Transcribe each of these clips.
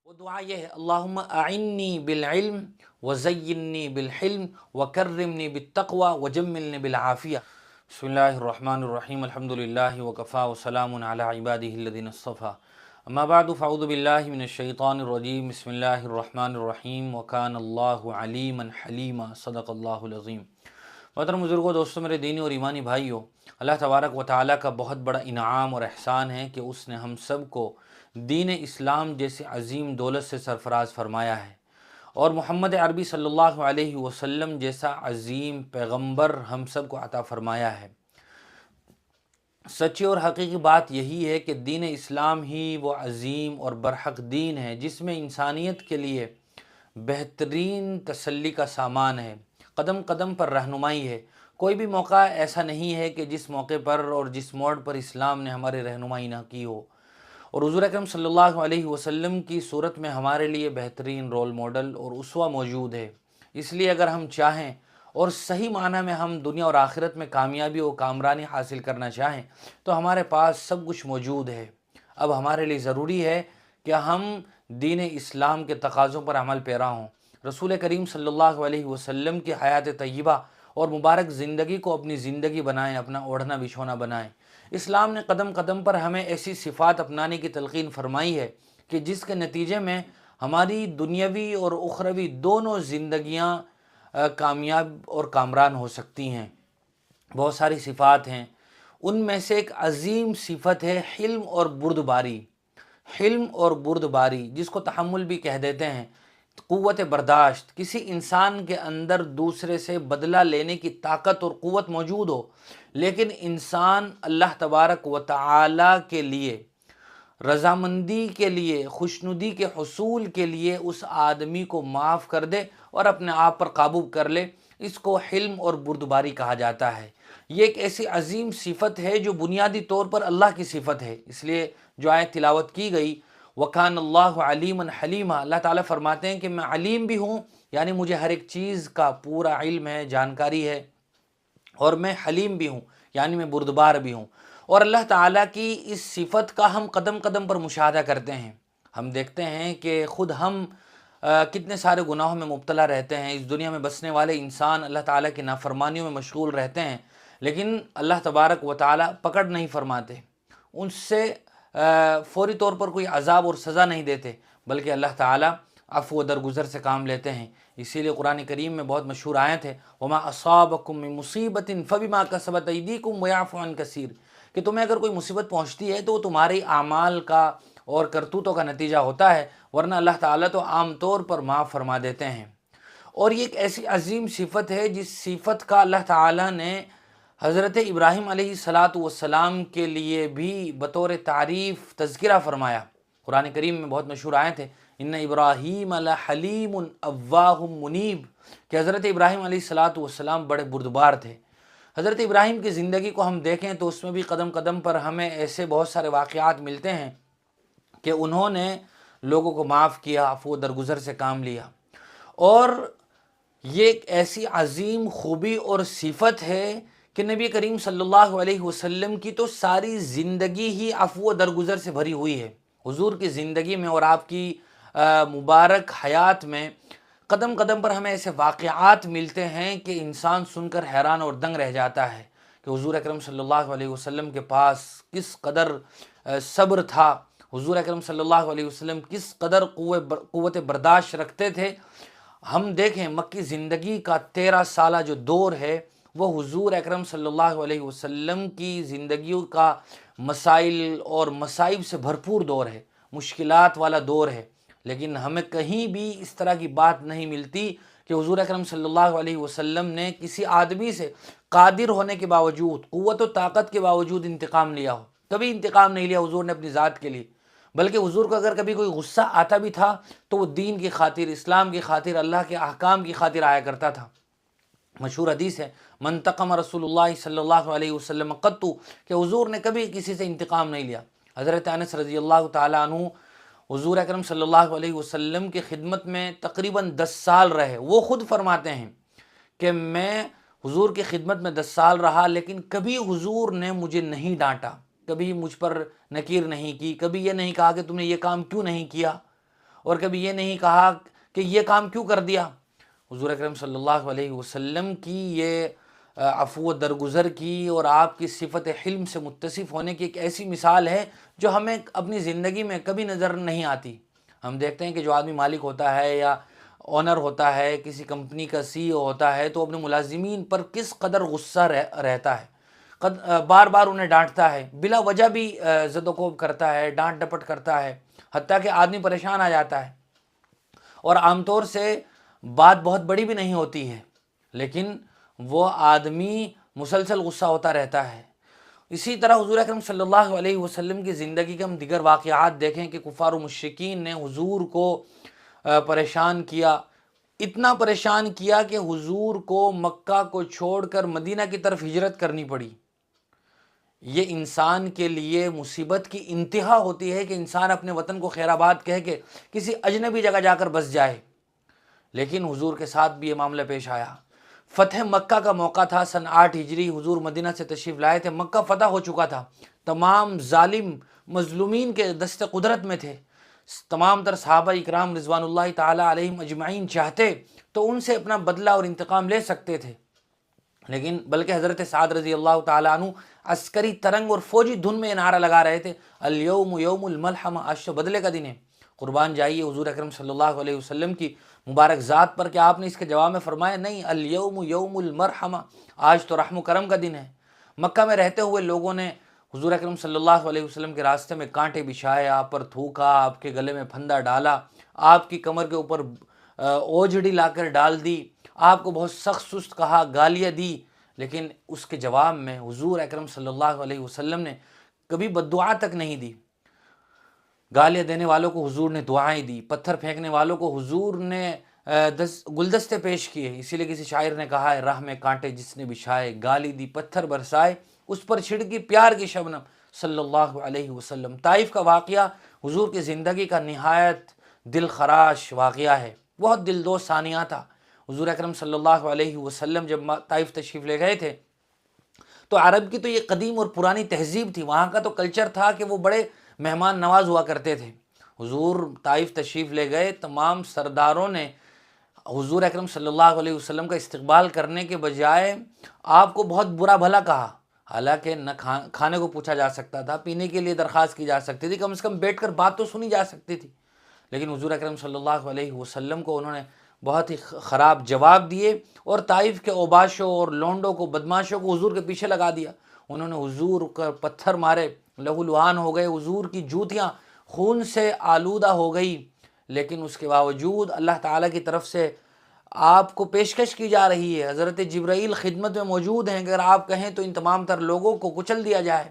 وہ دعا یہ ہے، اللہم اعنی بالعلم وزینی بالحلم وکرمنی بالتقوی وجملنی بالعافیہ۔ بسم اللہ الرحمن الرحیم، الحمدللہ وکفی وسلام علی عبادہ الذین اصطفی، اما بعد فاعوذ باللہ من الشیطان الرجیم، بسم اللہ الرحمن الرحیم، وکان اللہ علیما حلیما، صدق اللہ العظیم۔ محترم بزرگوں، دوستوں، میرے دینی اور ایمانی بھائیوں، اللہ تبارک و تعالیٰ کا بہت بڑا انعام اور احسان ہے کہ اس نے ہم سب کو دین اسلام جیسے عظیم دولت سے سرفراز فرمایا ہے، اور محمد عربی صلی اللہ علیہ وسلم جیسا عظیم پیغمبر ہم سب کو عطا فرمایا ہے۔ سچی اور حقیقی بات یہی ہے کہ دین اسلام ہی وہ عظیم اور برحق دین ہے جس میں انسانیت کے لیے بہترین تسلی کا سامان ہے، قدم قدم پر رہنمائی ہے۔ کوئی بھی موقع ایسا نہیں ہے کہ جس موقع پر اور جس موڑ پر اسلام نے ہماری رہنمائی نہ کی ہو، اور حضور اکرم صلی اللہ علیہ وسلم کی صورت میں ہمارے لیے بہترین رول ماڈل اور اسوہ موجود ہے۔ اس لیے اگر ہم چاہیں اور صحیح معنی میں ہم دنیا اور آخرت میں کامیابی و کامرانی حاصل کرنا چاہیں تو ہمارے پاس سب کچھ موجود ہے۔ اب ہمارے لیے ضروری ہے کہ ہم دین اسلام کے تقاضوں پر عمل پیرا ہوں، رسول کریم صلی اللہ علیہ وسلم کی حیات طیبہ اور مبارک زندگی کو اپنی زندگی بنائیں، اپنا اوڑھنا بچھونا بنائیں۔ اسلام نے قدم قدم پر ہمیں ایسی صفات اپنانے کی تلقین فرمائی ہے کہ جس کے نتیجے میں ہماری دنیاوی اور اخروی دونوں زندگیاں کامیاب اور کامران ہو سکتی ہیں۔ بہت ساری صفات ہیں، ان میں سے ایک عظیم صفت ہے حلم اور بردباری۔ حلم اور بردباری، جس کو تحمل بھی کہہ دیتے ہیں، قوت برداشت۔ کسی انسان کے اندر دوسرے سے بدلہ لینے کی طاقت اور قوت موجود ہو، لیکن انسان اللہ تبارک و تعالی کے لیے، رضامندی کے لیے، خوشنودی کے حصول کے لیے اس آدمی کو معاف کر دے اور اپنے آپ پر قابو کر لے، اس کو حلم اور بردباری کہا جاتا ہے۔ یہ ایک ایسی عظیم صفت ہے جو بنیادی طور پر اللہ کی صفت ہے۔ اس لیے جو آیت تلاوت کی گئی، وَكَانَ اللَّهُ عَلِيمًا حَلِيمًا، اللہ تعالیٰ فرماتے ہیں کہ میں علیم بھی ہوں، یعنی مجھے ہر ایک چیز کا پورا علم ہے، جانکاری ہے، اور میں حلیم بھی ہوں، یعنی میں بردبار بھی ہوں۔ اور اللہ تعالیٰ کی اس صفت کا ہم قدم قدم پر مشاہدہ کرتے ہیں۔ ہم دیکھتے ہیں کہ خود ہم کتنے سارے گناہوں میں مبتلا رہتے ہیں۔ اس دنیا میں بسنے والے انسان اللہ تعالیٰ کی نافرمانیوں میں مشغول رہتے ہیں، لیکن اللہ تبارک و تعالیٰ پکڑ نہیں فرماتے، ان سے فوری طور پر کوئی عذاب اور سزا نہیں دیتے، بلکہ اللہ تعالیٰ عفو و درگزر سے کام لیتے ہیں۔ اسی لیے قرآن کریم میں بہت مشہور آیت ہے، وَمَا أَصَابَكُم مِّن مُّصِيبَةٍ فَبِمَا كَسَبَتْ أَيْدِيكُمْ وَيَعْفُو عَن كَثِيرٍ، کہ تمہیں اگر کوئی مصیبت پہنچتی ہے تو وہ تمہارے اعمال کا اور کرتوتوں کا نتیجہ ہوتا ہے، ورنہ اللہ تعالیٰ تو عام طور پر معاف فرما دیتے ہیں۔ اور یہ ایک ایسی عظیم صفت ہے جس صفت کا اللہ تعالیٰ نے حضرت ابراہیم علیہ السلام کے لیے بھی بطور تعریف تذکرہ فرمایا۔ قرآن کریم میں بہت مشہور آیت ہے، ان ابراہیم لحلیم اواہ منیب، کہ حضرت ابراہیم علیہ السلام بڑے بردبار تھے۔ حضرت ابراہیم کی زندگی کو ہم دیکھیں تو اس میں بھی قدم قدم پر ہمیں ایسے بہت سارے واقعات ملتے ہیں کہ انہوں نے لوگوں کو معاف کیا، عفو و درگزر سے کام لیا۔ اور یہ ایک ایسی عظیم خوبی اور صفت ہے کہ نبی کریم صلی اللہ علیہ وسلم کی تو ساری زندگی ہی عفو و درگزر سے بھری ہوئی ہے۔ حضور کی زندگی میں اور آپ کی مبارک حیات میں قدم قدم پر ہمیں ایسے واقعات ملتے ہیں کہ انسان سن کر حیران اور دنگ رہ جاتا ہے کہ حضور اکرم صلی اللہ علیہ وسلم کے پاس کس قدر صبر تھا، حضور اکرم صلی اللہ علیہ وسلم کس قدر قوت برداشت رکھتے تھے۔ ہم دیکھیں مکی زندگی کا 13 سالہ جو دور ہے وہ حضور اکرم صلی اللہ علیہ وسلم کی زندگیوں کا مسائل اور مصائب سے بھرپور دور ہے، مشکلات والا دور ہے، لیکن ہمیں کہیں بھی اس طرح کی بات نہیں ملتی کہ حضور اکرم صلی اللہ علیہ وسلم نے کسی آدمی سے قادر ہونے کے باوجود، قوت و طاقت کے باوجود انتقام لیا ہو۔ کبھی انتقام نہیں لیا حضور نے اپنی ذات کے لیے، بلکہ حضور کو اگر کبھی کوئی غصہ آتا بھی تھا تو وہ دین کی خاطر، اسلام کی خاطر، اللہ کے احکام کی خاطر آیا کرتا تھا۔ مشہور حدیث ہے، منتقم رسول اللہ صلی اللہ علیہ وسلم قطو، کہ حضور نے کبھی کسی سے انتقام نہیں لیا۔ حضرت انس رضی اللہ تعالیٰ عنہ حضور اکرم صلی اللہ علیہ وسلم کی خدمت میں تقریباً 10 سال رہے۔ وہ خود فرماتے ہیں کہ میں حضور کی خدمت میں 10 سال رہا، لیکن کبھی حضور نے مجھے نہیں ڈانٹا، کبھی مجھ پر نکیر نہیں کی، کبھی یہ نہیں کہا کہ تم نے یہ کام کیوں نہیں کیا۔ اور کبھی یہ نہیں کہا کہ یہ کام کیوں کر دیا۔ حضور اکرم صلی اللہ علیہ وسلم کی یہ عفو و درگزر کی اور آپ کی صفت حلم سے متصف ہونے کی ایک ایسی مثال ہے جو ہمیں اپنی زندگی میں کبھی نظر نہیں آتی۔ ہم دیکھتے ہیں کہ جو آدمی مالک ہوتا ہے یا اونر ہوتا ہے، کسی کمپنی کا CEO ہوتا ہے، تو اپنے ملازمین پر کس قدر غصہ رہتا ہے، بار بار انہیں ڈانٹتا ہے، بلا وجہ بھی زد و کوب کرتا ہے، ڈانٹ ڈپٹ کرتا ہے، حتیٰ کہ آدمی پریشان آ جاتا ہے، اور عام طور سے بات بہت بڑی بھی نہیں ہوتی ہے، لیکن وہ آدمی مسلسل غصہ ہوتا رہتا ہے۔ اسی طرح حضور اکرم صلی اللہ علیہ وسلم کی زندگی کے ہم دیگر واقعات دیکھیں کہ کفار و مشرکین نے حضور کو پریشان کیا، اتنا پریشان کیا کہ حضور کو مکہ کو چھوڑ کر مدینہ کی طرف ہجرت کرنی پڑی۔ یہ انسان کے لیے مصیبت کی انتہا ہوتی ہے کہ انسان اپنے وطن کو خیر آباد کہہ کے کسی اجنبی جگہ جا کر بس جائے، لیکن حضور کے ساتھ بھی یہ معاملہ پیش آیا۔ فتح مکہ کا موقع تھا، سن 8 ہجری، حضور مدینہ سے تشریف لائے تھے، مکہ فتح ہو چکا تھا، تمام ظالم مظلومین کے دست قدرت میں تھے، تمام تر صحابہ اکرام رضوان اللہ تعالی علیہم اجمعین چاہتے تو ان سے اپنا بدلہ اور انتقام لے سکتے تھے، لیکن بلکہ حضرت سعد رضی اللہ تعالیٰ عنہ عسکری ترنگ اور فوجی دھن میں یہ نعرہ لگا رہے تھے، الیوم یوم الملحمہ، آج تو بدلے کا دن ہے۔ قربان جائیے حضور اکرم صلی اللہ علیہ وسلم کی مبارک ذات پر کہ آپ نے اس کے جواب میں فرمایا نہیں، الیوم یوم المرحمہ، آج تو رحم و کرم کا دن ہے۔ مکہ میں رہتے ہوئے لوگوں نے حضور اکرم صلی اللہ علیہ وسلم کے راستے میں کانٹے بچھائے، آپ پر تھوکا، آپ کے گلے میں پھندا ڈالا، آپ کی کمر کے اوپر اوجھڑی لا کر ڈال دی، آپ کو بہت سخت سست کہا، گالیاں دی، لیکن اس کے جواب میں حضور اکرم صلی اللہ علیہ وسلم نے کبھی بد دعا تک نہیں دی۔ گالیاں دینے والوں کو حضور نے دعائیں دی، پتھر پھینکنے والوں کو حضور نے گلدستے پیش کیے۔ اسی لیے کسی شاعر نے کہا ہے، راہ میں کانٹے جس نے بچھائے، گالی دی پتھر برسائے، اس پر چھڑکی پیار کی شبنم، صلی اللہ علیہ وسلم۔ طائف کا واقعہ حضور کی زندگی کا نہایت دل خراش واقعہ ہے، بہت دل دوز ثانیہ تھا۔ حضور اکرم صلی اللہ علیہ وسلم جب طائف تشریف لے گئے تھے تو عرب کی تو یہ قدیم اور پرانی تہذیب تھی، وہاں کا تو کلچر تھا کہ وہ بڑے مہمان نواز ہوا کرتے تھے۔ حضور طائف تشریف لے گئے، تمام سرداروں نے حضور اکرم صلی اللہ علیہ وسلم کا استقبال کرنے کے بجائے آپ کو بہت برا بھلا کہا، حالانکہ نہ کھانے کو پوچھا جا سکتا تھا، پینے کے لیے درخواست کی جا سکتی تھی، کم سے کم بیٹھ کر بات تو سنی جا سکتی تھی، لیکن حضور اکرم صلی اللہ علیہ وسلم کو انہوں نے بہت ہی خراب جواب دیے، اور طائف کے اوباشوں اور لونڈوں کو، بدماشوں کو حضور کے پیچھے لگا دیا۔ انہوں نے حضور کا پتھر مارے، لہو لہان ہو گئے، حضور کی جوتیاں خون سے آلودہ ہو گئی، لیکن اس کے باوجود اللہ تعالیٰ کی طرف سے آپ کو پیشکش کی جا رہی ہے، حضرت جبرائیل خدمت میں موجود ہیں، اگر آپ کہیں تو ان تمام تر لوگوں کو کچل دیا جائے،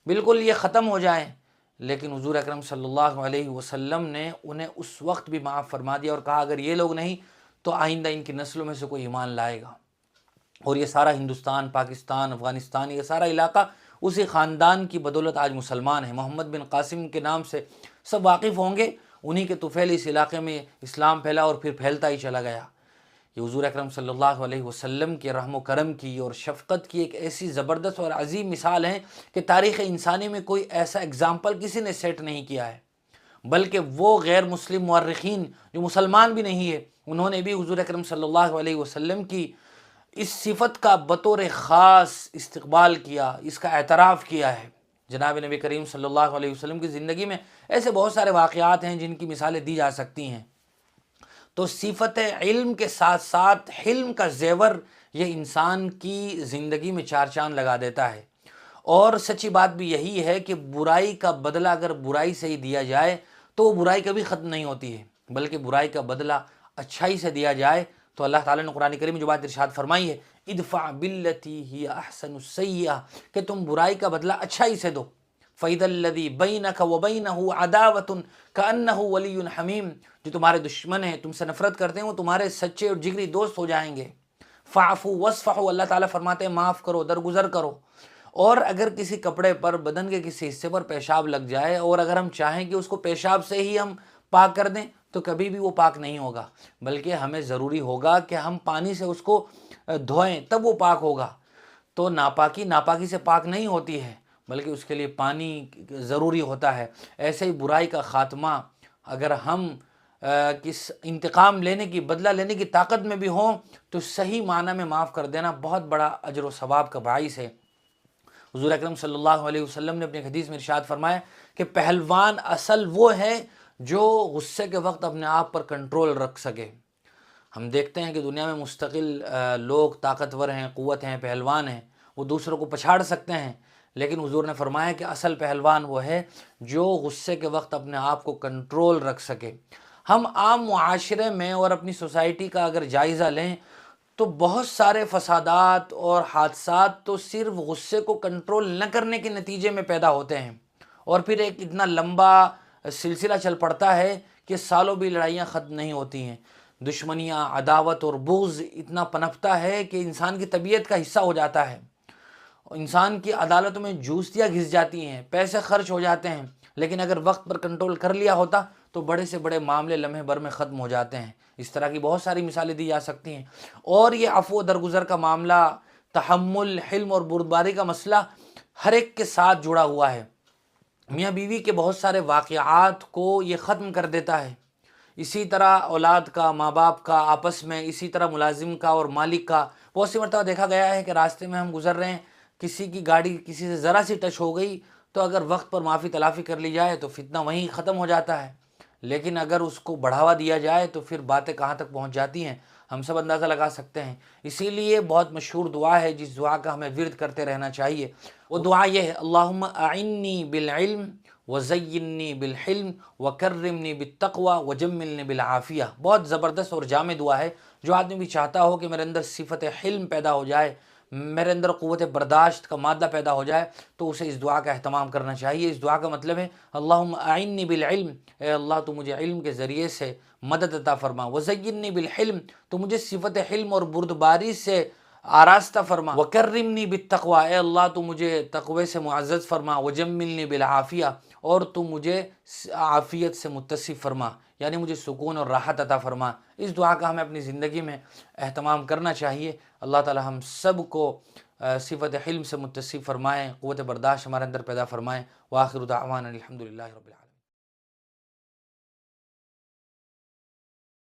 بالکل یہ ختم ہو جائیں، لیکن حضور اکرم صلی اللہ علیہ وسلم نے انہیں اس وقت بھی معاف فرما دیا اور کہا اگر یہ لوگ نہیں تو آئندہ ان کی نسلوں میں سے کوئی ایمان لائے گا۔ اور یہ سارا ہندوستان، پاکستان، افغانستان، یہ سارا علاقہ اسی خاندان کی بدولت آج مسلمان ہے۔ محمد بن قاسم کے نام سے سب واقف ہوں گے، انہی کے طفیل اس علاقے میں اسلام پھیلا اور پھر پھیلتا ہی چلا گیا۔ یہ حضور اکرم صلی اللہ علیہ وسلم کے رحم و کرم کی اور شفقت کی ایک ایسی زبردست اور عظیم مثال ہے کہ تاریخ انسانی میں کوئی ایسا اگزامپل کسی نے سیٹ نہیں کیا ہے، بلکہ وہ غیر مسلم مورخین جو مسلمان بھی نہیں ہے، انہوں نے بھی حضور اکرم صلی اللہ علیہ وسلم کی اس صفت کا بطور خاص استقبال کیا، اس کا اعتراف کیا ہے۔ جناب نبی کریم صلی اللہ علیہ وسلم کی زندگی میں ایسے بہت سارے واقعات ہیں جن کی مثالیں دی جا سکتی ہیں۔ تو صفت علم کے ساتھ ساتھ حلم کا زیور یہ انسان کی زندگی میں چار چاند لگا دیتا ہے، اور سچی بات بھی یہی ہے کہ برائی کا بدلہ اگر برائی سے ہی دیا جائے تو وہ برائی کبھی ختم نہیں ہوتی ہے، بلکہ برائی کا بدلہ اچھائی سے دیا جائے تو اللہ تعالیٰ نے قرآن کریم میں جو بات ارشاد فرمائی ہے، ادفع باللتی ہی احسن السیئہ، کہ تم برائی کا بدلہ اچھائی سے دو، فَإِذَا الَّذِي بَيْنَكَ وَبَيْنَهُ عَدَاوَةٌ كَأَنَّهُ وَلِيٌّ حَمِيمٌ، جو تمہارے دشمن ہیں، تم سے نفرت کرتے ہیں، وہ تمہارے سچے اور جگری دوست ہو جائیں گے۔ فَاعْفُوا وَاصْفَحُوا، اللہ تعالیٰ فرماتے ہیں معاف کرو، درگزر کرو۔ اور اگر کسی کپڑے پر، بدن کے کسی حصے پر پیشاب لگ جائے اور اگر ہم چاہیں کہ اس کو پیشاب سے ہی ہم پاک کر دیں تو کبھی بھی وہ پاک نہیں ہوگا، بلکہ ہمیں ضروری ہوگا کہ ہم پانی سے اس کو دھوئیں، تب وہ پاک ہوگا۔ تو ناپاکی سے پاک نہیں ہوتی ہے، بلکہ اس کے لیے پانی ضروری ہوتا ہے۔ ایسے ہی برائی کا خاتمہ اگر ہم کس انتقام لینے کی، بدلہ لینے کی طاقت میں بھی ہوں تو صحیح معنی میں معاف کر دینا بہت بڑا اجر و ثواب کا باعث ہے۔ حضور اکرم صلی اللہ علیہ وسلم نے اپنی حدیث میں ارشاد فرمایا کہ پہلوان اصل وہ ہے جو غصے کے وقت اپنے آپ پر کنٹرول رکھ سکے۔ ہم دیکھتے ہیں کہ دنیا میں مستقل لوگ طاقتور ہیں، قوت ہیں، پہلوان ہیں، وہ دوسروں کو پچھاڑ سکتے ہیں، لیکن حضور نے فرمایا کہ اصل پہلوان وہ ہے جو غصے کے وقت اپنے آپ کو کنٹرول رکھ سکے۔ ہم عام معاشرے میں اور اپنی سوسائٹی کا اگر جائزہ لیں تو بہت سارے فسادات اور حادثات تو صرف غصے کو کنٹرول نہ کرنے کے نتیجے میں پیدا ہوتے ہیں، اور پھر ایک اتنا لمبا سلسلہ چل پڑتا ہے کہ سالوں بھی لڑائیاں ختم نہیں ہوتی ہیں، دشمنیاں، عداوت اور بغض اتنا پنپتا ہے کہ انسان کی طبیعت کا حصہ ہو جاتا ہے، انسان کی عدالتوں میں جوستیاں گھس جاتی ہیں، پیسے خرچ ہو جاتے ہیں، لیکن اگر وقت پر کنٹرول کر لیا ہوتا تو بڑے سے بڑے معاملے لمحے بھر میں ختم ہو جاتے ہیں۔ اس طرح کی بہت ساری مثالیں دی جا سکتی ہیں، اور یہ عفو و درگزر کا معاملہ، تحمل، حلم اور بردباری کا مسئلہ ہر ایک کے ساتھ جڑا ہوا ہے۔ میاں بیوی کے بہت سارے واقعات کو یہ ختم کر دیتا ہے، اسی طرح اولاد کا، ماں باپ کا آپس میں، اسی طرح ملازم کا اور مالک کا۔ بہت سی مرتبہ دیکھا گیا ہے کہ راستے میں ہم گزر رہے ہیں، کسی کی گاڑی کسی سے ذرا سی ٹچ ہو گئی تو اگر وقت پر معافی تلافی کر لی جائے تو فتنہ وہیں ختم ہو جاتا ہے، لیکن اگر اس کو بڑھاوا دیا جائے تو پھر باتیں کہاں تک پہنچ جاتی ہیں ہم سب اندازہ لگا سکتے ہیں۔ اسی لیے بہت مشہور دعا ہے جس دعا کا ہمیں ورد کرتے رہنا چاہیے، وہ دعا یہ ہے، اللہم اعنی بالعلم وزینی بالحلم وکرمنی بالتقوی وجملنی بالعافیہ۔ بہت زبردست اور جامع دعا ہے، جو آدمی بھی چاہتا ہو کہ میرے اندر صفت حلم پیدا ہو جائے، میرے اندر قوت برداشت کا مادہ پیدا ہو جائے، تو اسے اس دعا کا اہتمام کرنا چاہیے۔ اس دعا کا مطلب ہے اللہم اعنی بالعلم، اے اللہ تو مجھے علم کے ذریعے سے مدد عطا فرما، وزینی بالحلم، تو مجھے صفت حلم اور بردباری سے آراستہ فرما، وکرمنی بالتقوی، اے اللہ تو مجھے تقوی سے معزز فرما، وجملنی بالعافیہ، اور تو مجھے عافیت سے متصف فرما، یعنی مجھے سکون اور راحت عطا فرما۔ اس دعا کا ہمیں اپنی زندگی میں اہتمام کرنا چاہیے۔ اللہ تعالی ہم سب کو صفت حلم سے متصف فرمائیں، قوت برداشت ہمارے اندر پیدا فرمائیں۔ وآخر دعوانا الحمدللہ رب العالمین۔